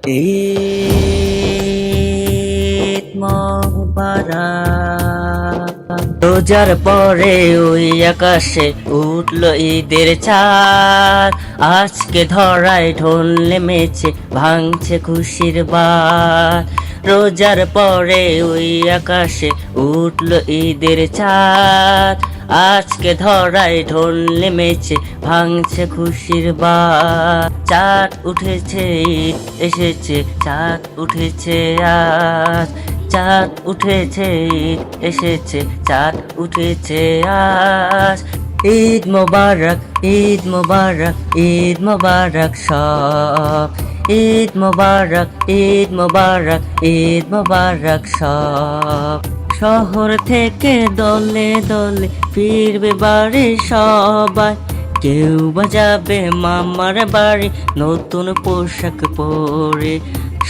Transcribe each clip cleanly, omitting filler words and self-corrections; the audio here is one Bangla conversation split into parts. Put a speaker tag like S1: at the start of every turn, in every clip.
S1: ঈদ মোবারক। রোজার পরে ওই আকাশে উঠলো ঈদের চাঁদ, আজকে ধরায় ঢোল নেমেছে ভাঙছে খুশির বাত। রোজার পরে ওই আকাশে উঠলো ঈদের চাঁদ, আজকে ধরায় ঢোল নেমেছে ভাঙছে খুশির বাত। চাঁদ উঠেছে ঈদ এসেছে, চাঁদ উঠেছে আজ, চাঁদ উঠেছে ঈদ এসেছে, চাঁদ উঠেছে আজ। ঈদ মোবারক, ঈদ মোবারক, ঈদ মোবারক সব। ঈদ মোবারক, ঈদ মোবারক, ঈদ মোবারক সব। শহর থেকে দলে দলে ফিরবে বাড়ি সবাই, কেউ বা যাবে মামার বাড়ি নতুন পোশাক পরে।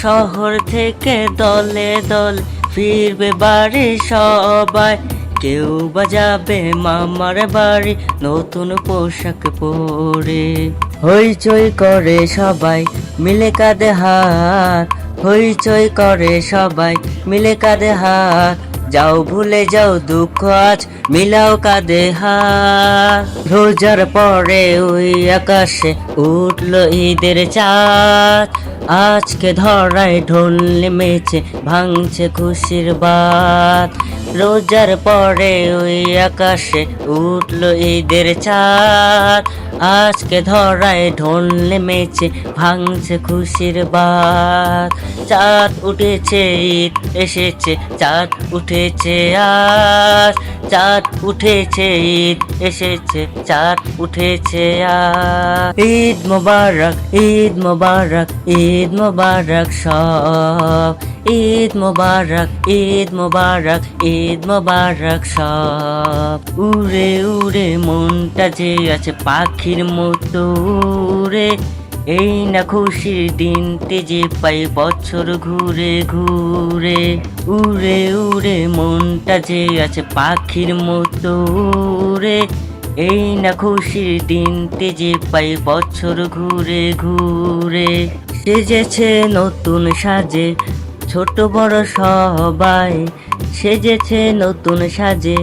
S1: শহর থেকে দলে দলে ফিরবে বাড়ি সবাই, কেউ বা যাবে মামার বাড়ি নতুন পোশাক পরে। হইচই করে সবাই মিলে কাঁধে হাত, হইচই করে সবাই মিলে কাঁধে হাত। যাও ভুলে যাও দুঃখ আজ মিলাও কাঁধে হাত। রোজার পরে ওই আকাশে উঠলো ঈদের চাঁদ, আজকে ধরায় ঢোল নেমেছে ভাঙছে খুশির বাত। রোজার পরে ওই আকাশে উঠলো ঈদের চাঁদ, আজকে ধরায় ঢোল নেমেছে ভাঙছে খুশির বাত। চাঁদ উঠেছে ঈদ এসেছে, চাঁদ উঠেছে আজ, চাঁদ উঠেছে ঈদ এসেছে, চাঁদ উঠেছে আজ। ঈদ মোবারক, ঈদ মোবারক, ঈদ মোবারক সব। ঈদ মোবারক, ঈদ মোবারক, ঈদ মোবারক সব। উড়ে উড়ে মনটা যে আছে পাখির মতো উড়ে, এই না খুশির দিনটি যে পাই বছর ঘুরে ঘুরে। উড়ে উড়ে মনটা যে আছে পাখির মতো উড়ে, এই না খুশির দিনটি যে পাই বছর ঘুরে ঘুরে। সেজেছে নতুন সাজে ছোট বড় সবাই, সেজেছে নতুন সাজে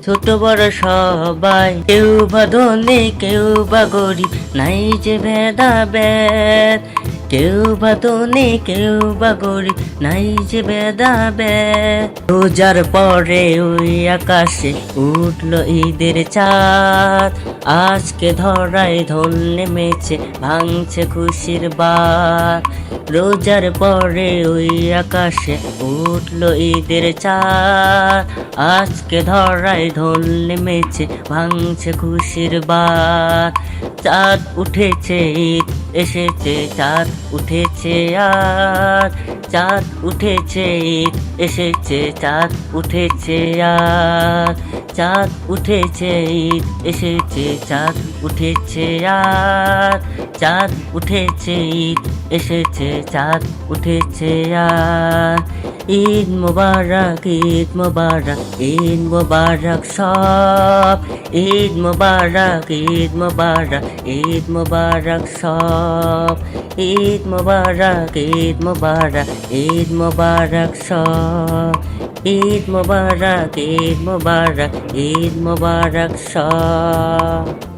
S1: ছোট বড় সবাই। কেউ বা ধনী কেউ বা গরিব নাই যে ভেদাভেদ, কেউ বা ধনী কেউ বা গরিব নাই যে ভেদাভেদ। রোজার পরে ওই আকাশে উঠলো ঈদের চাঁদ, আজকে ধরায় ঢোল নেমেছে ভাঙছে খুশির বাত। রোজার পরে ওই আকাশে উঠলো ঈদের চাঁদ, আজকে ধরায় ঢোল নেমেছে ভাঙছে খুশির বাত। চাঁদ উঠেছে ঈদ এসেছে, চাঁদ উঠেছে আজ, চাঁদ উঠেছে ঈদ এসেছে, চাঁদ উঠেছে আজ। চাঁদ উঠেছে ঈদ এসেছে, চাঁদ উঠেছে আজ, চাঁদ উঠেছে ঈদ এসেছে, চাঁদ উঠেছে আজ। ঈদ মোবারক, ঈদ মোবারক, ঈদ মোবারক সব। ঈদ মোবারক, ঈদ মোবারক, ঈদ মোবারক সব। ঈদ মোবারক, ঈদ মোবারক, ঈদ মোবারক সব। ঈদ মোবারক, ঈদ মোবারক, ঈদ মোবারক সব।